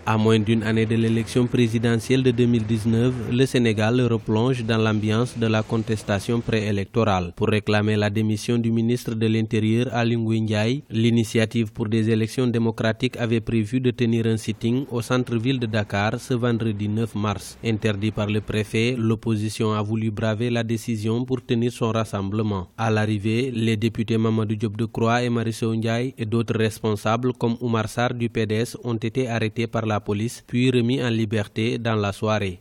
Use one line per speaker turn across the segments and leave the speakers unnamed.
À moins d'une année de l'élection présidentielle de 2019, le Sénégal replonge dans l'ambiance de la contestation préélectorale. Pour réclamer la démission du ministre de l'Intérieur Aly Ngouille Ndiaye, l'initiative pour des élections démocratiques avait prévu de tenir un sitting au centre-ville de Dakar ce vendredi 9 mars. Interdit par le préfet, l'opposition a voulu braver la décision pour tenir son rassemblement. À l'arrivée, les députés Mamadou Diop Decroix et Mary Teuw Ndiaye et d'autres responsables comme Oumar Sarr du PDS ont été arrêtés par la police puis remis en liberté dans la soirée.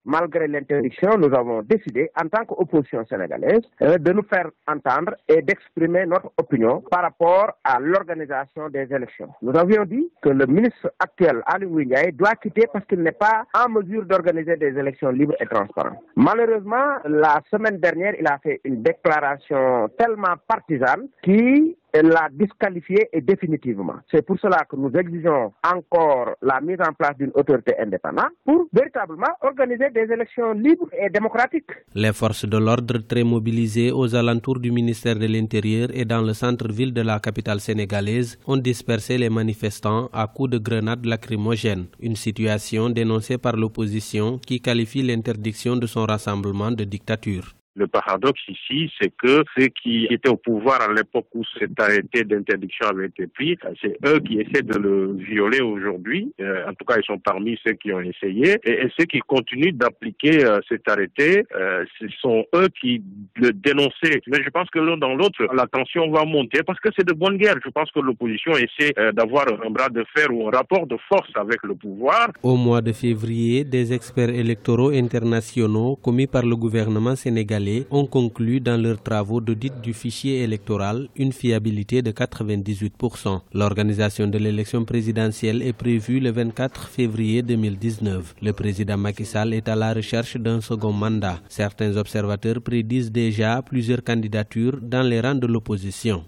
Malgré l'interdiction, nous avons décidé, en tant qu'opposition sénégalaise, de nous faire entendre et d'exprimer notre opinion par rapport à l'organisation des élections. Nous avions dit que le ministre actuel, Aly Ngouille Ndiaye, doit quitter parce qu'il n'est pas en mesure d'organiser des élections libres et transparentes. Malheureusement, la semaine dernière, il a fait une déclaration tellement partisane qui l'a disqualifié et définitivement. C'est pour cela que nous exigeons encore la mise en place d'une autorité indépendante pour véritablement organiser des élections libres et démocratiques.
Les forces de l'ordre très mobilisées aux alentours du ministère de l'Intérieur et dans le centre-ville de la capitale sénégalaise ont dispersé les manifestants à coups de grenades lacrymogènes. Une situation dénoncée par l'opposition qui qualifie l'interdiction de son rassemblement de dictature.
Le paradoxe ici, c'est que ceux qui étaient au pouvoir à l'époque où cet arrêté d'interdiction avait été pris, c'est eux qui essaient de le violer aujourd'hui. En tout cas, ils sont parmi ceux qui ont essayé. Et ceux qui continuent d'appliquer cet arrêté, ce sont eux qui le dénonçaient. Mais je pense que l'un dans l'autre, la tension va monter parce que c'est de bonne guerre. Je pense que l'opposition essaie d'avoir un bras de fer ou un rapport de force avec le pouvoir.
Au mois de février, des experts électoraux internationaux commis par le gouvernement sénégalais ont conclu dans leurs travaux d'audit du fichier électoral une fiabilité de 98%. L'organisation de l'élection présidentielle est prévue le 24 février 2019. Le président Macky Sall est à la recherche d'un second mandat. Certains observateurs prédisent déjà plusieurs candidatures dans les rangs de l'opposition.